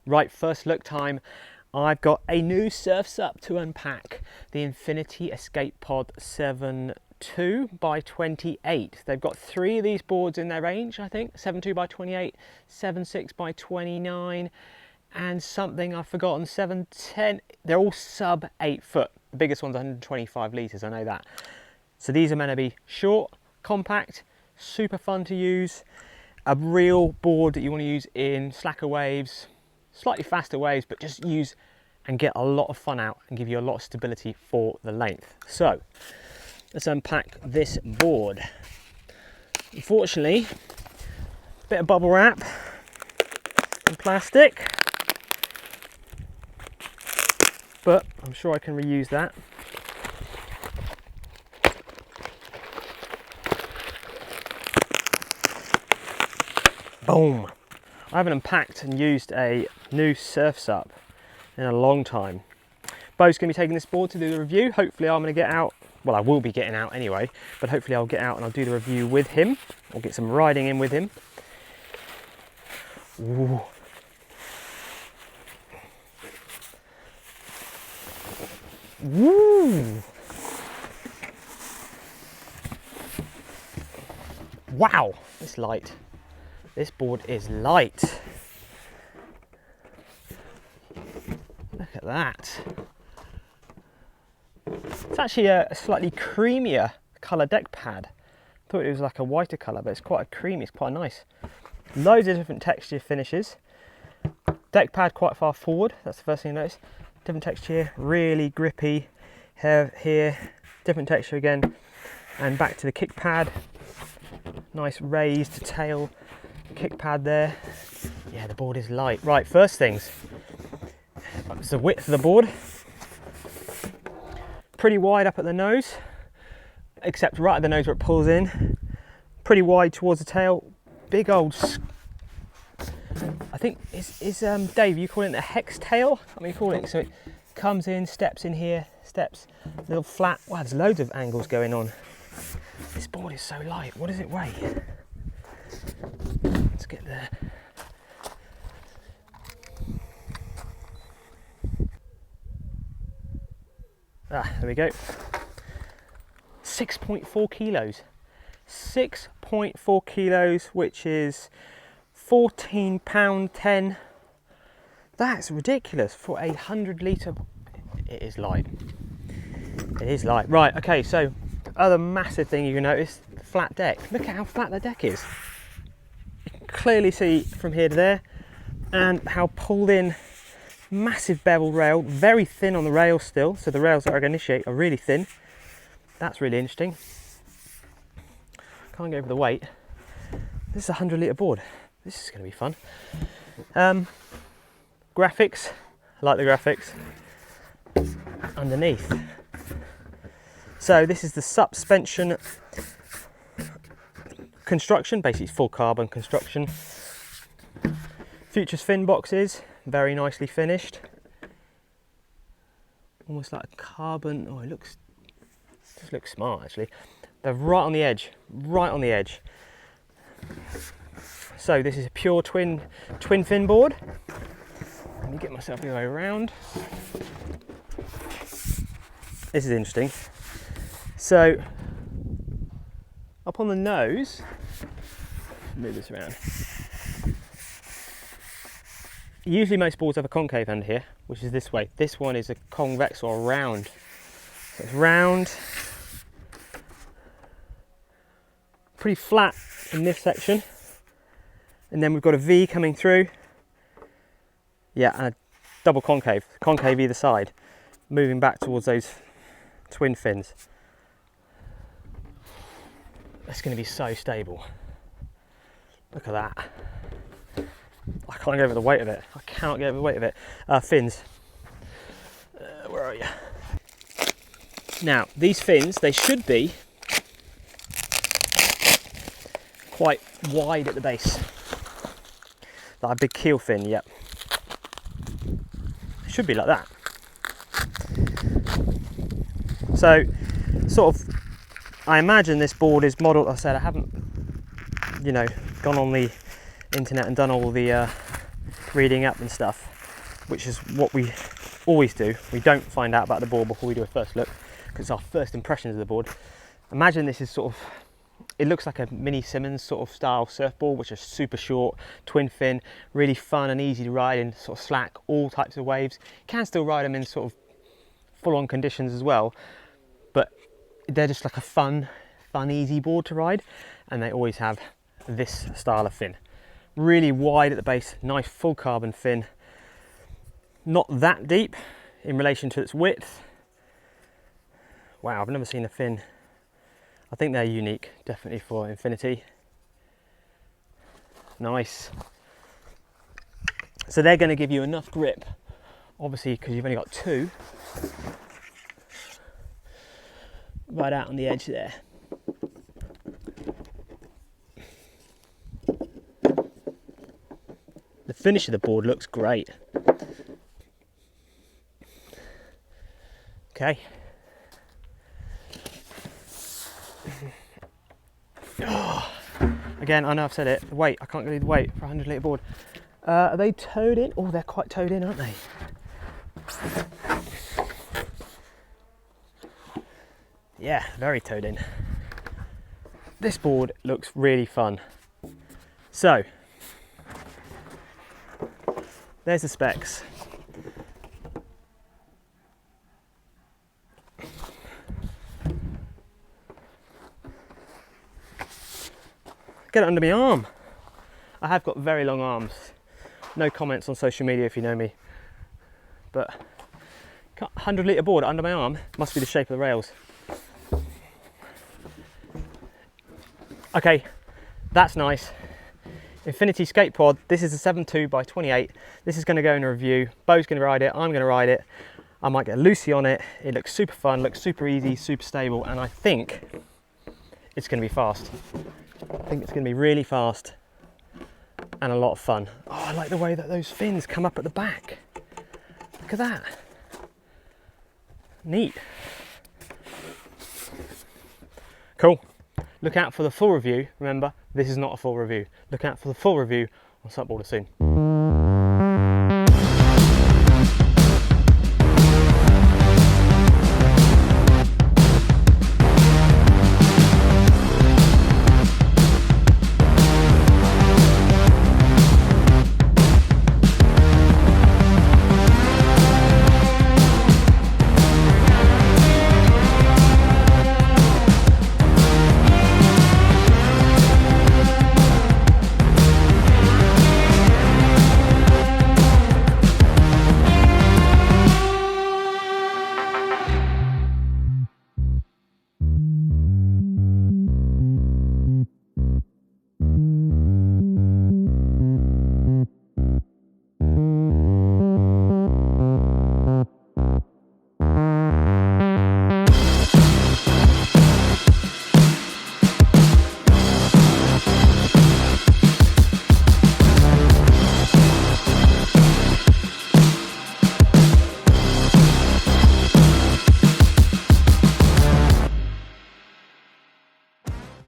Right, first look time. I've got a new surf SUP to unpack. The Infinity Escape Pod 7.2 by 28. They've got 3 of these boards in their range, I think. 7.2 by 28, 7.6 by 29, and something I've forgotten, 7.10. They're all sub 8 foot. The biggest one's 125 litres, I know that. So these are meant to be short, compact, super fun to use. A real board that you want to use in slacker waves, slightly faster waves, but just use and get a lot of fun out and give you a lot of stability for the length. So let's unpack this board. Unfortunately, a bit of bubble wrap and plastic, but I'm sure I can reuse that. Boom! I haven't unpacked and used a new surf SUP in a long time. Bo's going to be taking this board to do the review. Hopefully I'm going to get out, well I will be getting out anyway, but hopefully I'll get out and I'll do the review with him. I'll get some riding in with him. Ooh. Woo! Wow, it's light. This board is light. Look at that. It's actually a slightly creamier colour deck pad. I thought it was like a whiter colour, but it's quite a creamy, it's quite nice. Loads of different texture finishes. Deck pad quite far forward, that's the first thing you notice. Different texture, really grippy. Here, different texture again. And back to the kick pad. Nice raised tail kick pad there. Yeah, the board is light. Right, first things. It's the width of the board. Pretty wide up at the nose, except right at the nose where it pulls in. Pretty wide towards the tail. Big old, I think, is Dave, you call it a hex tail? I mean, you call it, so it comes in, steps in here, steps, little flat. Wow, there's loads of angles going on. This board is so light. What does it weigh? Let's get there. There we go. 6.4 kilos. 6.4 kilos, which is £14.10. That's ridiculous for a 100 litre. It is light. It is light. Right, okay, so other massive thing you can notice, the flat deck. Look at how flat the deck is. You can clearly see from here to there, and how pulled in. Massive bevel rail, very thin on the rails still, so the rails that are going to initiate are really thin. That's really interesting. Can't go over the weight. This is a 100 litre board. This is going to be fun. Graphics, I like the graphics. Underneath. So this is the suspension construction, basically full carbon construction. Futures fin boxes. Very nicely finished. Almost like a carbon. Oh, just looks smart actually. They're right on the edge, right on the edge. So this is a pure twin fin board. Let me get myself the other way around. This is interesting. So up on the nose, move this around. Usually most boards have a concave end here, which is this way. This one is a convex or round. So it's round, pretty flat in this section. And then we've got a V coming through. Yeah, and a double concave either side, moving back towards those twin fins. That's going to be so stable. Look at that. I can't get over the weight of it. I cannot get over the weight of it. Fins. Where are you? Now, these fins, they should be quite wide at the base. Like a big keel fin, yep. It should be like that. So, sort of, I imagine this board is modelled, I said I haven't, gone on the internet and done all the reading up and stuff. which is what we always do. We don't find out about the board before we do a first look, because it's our first impressions of the board. Imagine this is sort of, it looks like a mini Simmons sort of style surfboard, which is super short, twin fin, really fun and easy to ride in sort of slack, all types of waves. You can still ride them in sort of full-on conditions as well, but they're just like a fun, easy board to ride, and they always have this style of fin. Really wide at the base, nice full carbon fin, not that deep in relation to its width. Wow, I've never seen a fin. I think they're unique, definitely for Infinity. Nice. So they're going to give you enough grip, obviously, because you've only got two, right out on the edge there. The finish of the board looks great. Okay. Oh, again, I know I've said it. The weight, I can't believe the weight for a 100 litre board. Are they towed in? Oh, they're quite towed in, aren't they? Yeah, very towed in. This board looks really fun. So, there's the specs. Get it under my arm. I have got very long arms. No comments on social media if you know me. But 100 litre board under my arm must be the shape of the rails. Okay, that's nice. Infinity Skate Pod. This is a 7.2 by 28. This is going to go in a review. Bo's going to ride it. I'm going to ride it. I might get Lucy on it. It looks super fun, looks super easy, super stable, and I think it's going to be fast. I think it's going to be really fast and a lot of fun. Oh, I like the way that those fins come up at the back. Look at that. Neat. Cool. Look out for the full review. Remember, this is not a full review. Look out for the full review on SUPboarder soon.